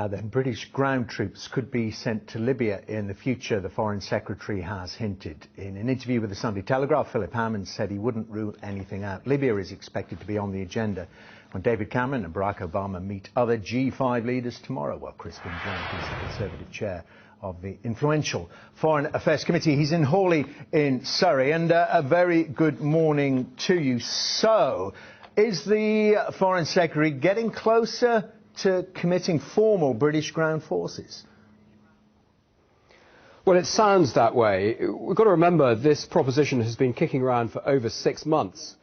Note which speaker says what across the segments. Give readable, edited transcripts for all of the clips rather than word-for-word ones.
Speaker 1: Then British ground troops could be sent to Libya in the future, the Foreign Secretary has hinted. In an interview with the Sunday Telegraph, Philip Hammond said he wouldn't rule anything out. Libya is expected to be on the agenda when David Cameron and Barack Obama meet other G5 leaders tomorrow. Well, Crispin Blunt is the Conservative chair of the influential Foreign Affairs Committee. He's in Hawley in Surrey, and a very good morning to you. So, is the Foreign Secretary getting closer to committing formal British ground forces?
Speaker 2: Well, it sounds that way. We've got to remember this proposition has been kicking around for over 6 months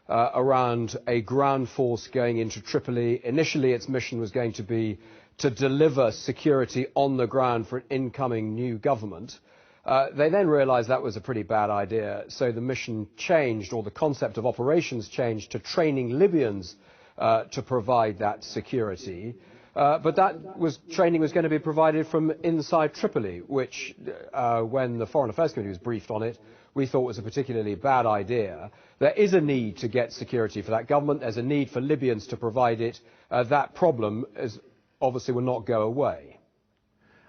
Speaker 2: around a ground force going into Tripoli. Initially, its mission was going to be to deliver security on the ground for an incoming new government. They then realised that was a pretty bad idea, so the mission changed, or the concept of operations changed, to training Libyans to provide that security. But that training was going to be provided from inside Tripoli, which, when the Foreign Affairs Committee was briefed on it, we thought was a particularly bad idea. There is a need to get security for that government. There's a need for Libyans to provide it. That problem obviously will not go away.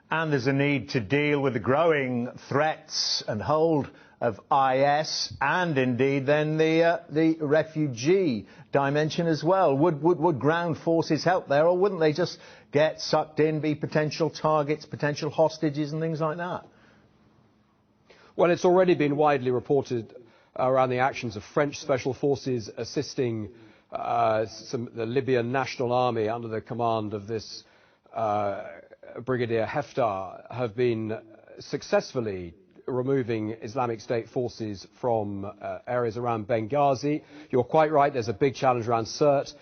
Speaker 1: And there's a need to deal with the growing threats and hold of IS, and indeed then the refugee dimension as well. Would ground forces help there, or wouldn't they just get sucked in, be potential targets, potential hostages and things like that?
Speaker 2: Well, it's already been widely reported around the actions of French special forces assisting the Libyan National Army under the command of this Brigadier Haftar have been successfully removing Islamic State forces from areas around Benghazi. You're quite right, there's a big challenge around Sirte.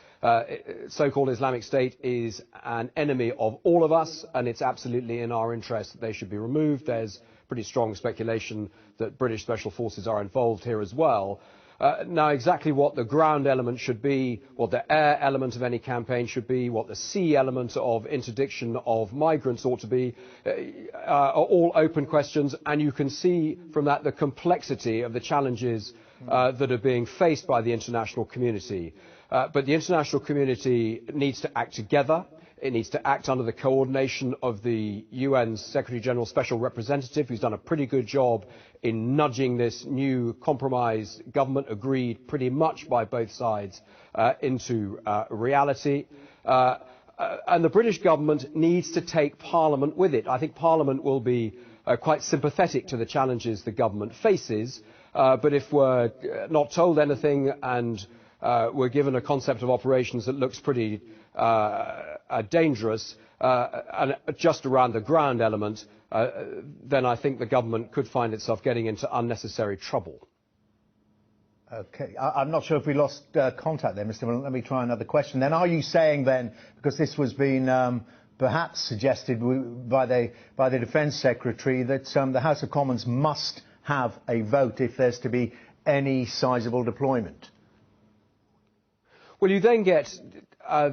Speaker 2: So-called Islamic State is an enemy of all of us, and it's absolutely in our interest that they should be removed. There's pretty strong speculation that British special forces are involved here as well. Now, exactly what the ground element should be, what the air element of any campaign should be, what the sea element of interdiction of migrants ought to be, are all open questions, and you can see from that the complexity of the challenges that are being faced by the international community. But the international community needs to act together. It needs to act under the coordination of the UN's Secretary General Special Representative, who's done a pretty good job in nudging this new compromise government, agreed pretty much by both sides, into reality. And the British government needs to take Parliament with it. I think Parliament will be quite sympathetic to the challenges the government faces, but if we're not told anything and we're given a concept of operations that looks pretty dangerous, and just around the ground element, then I think the government could find itself getting into unnecessary trouble.
Speaker 1: OK. I'm not sure if we lost contact there, Mr. Blunt. Let me try another question. Then are you saying then, because this was being perhaps suggested by the Defence Secretary, that the House of Commons must have a vote if there's to be any sizable deployment?
Speaker 2: Well, you then get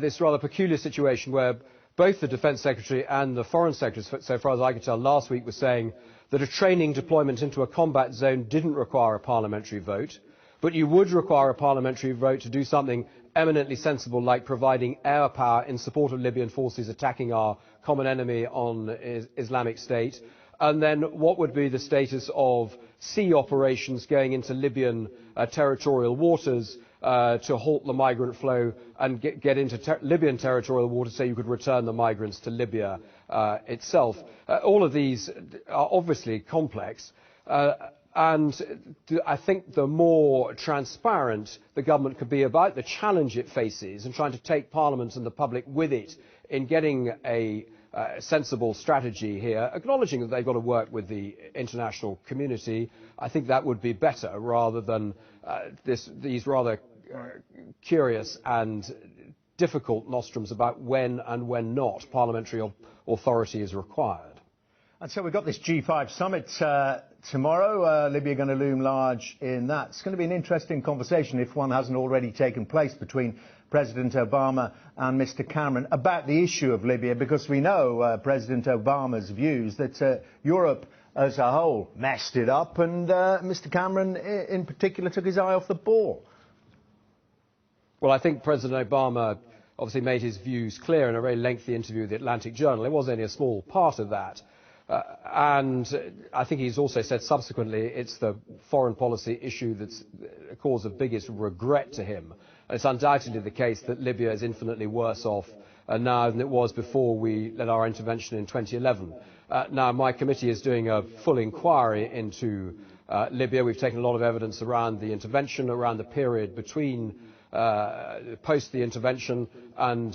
Speaker 2: this rather peculiar situation where both the Defence Secretary and the Foreign Secretary, so far as I could tell last week, were saying that a training deployment into a combat zone didn't require a parliamentary vote, but you would require a parliamentary vote to do something eminently sensible like providing air power in support of Libyan forces attacking our common enemy on Islamic State. And then what would be the status of sea operations going into Libyan territorial waters to halt the migrant flow and get into Libyan territorial waters so you could return the migrants to Libya itself. All of these are obviously complex, and I think the more transparent the government could be about the challenge it faces and trying to take Parliament and the public with it in getting a sensible strategy here, acknowledging that they've got to work with the international community, I think that would be better rather than these rather curious and difficult nostrums about when and when not parliamentary authority is required.
Speaker 1: And so we've got this G5 summit tomorrow. Libya going to loom large in that. It's going to be an interesting conversation, if one hasn't already taken place, between President Obama and Mr. Cameron about the issue of Libya, because we know President Obama's views that Europe as a whole messed it up, and Mr. Cameron in particular took his eye off the ball.
Speaker 2: Well, I think President Obama obviously made his views clear in a very lengthy interview with the Atlantic Journal. It was only a small part of that. And I think he's also said subsequently it's the foreign policy issue that's a cause of biggest regret to him. And it's undoubtedly the case that Libya is infinitely worse off now than it was before we led our intervention in 2011. Now, my committee is doing a full inquiry into Libya. We've taken a lot of evidence around the intervention, around the period between post the intervention, and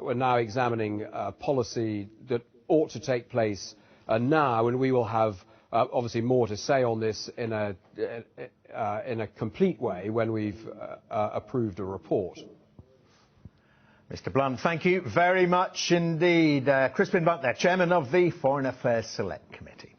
Speaker 2: we're now examining policy that ought to take place now, and we will have obviously more to say on this in a complete way when we've approved a report.
Speaker 1: Mr. Blunt, thank you very much indeed. Crispin Blunt, there, Chairman of the Foreign Affairs Select Committee.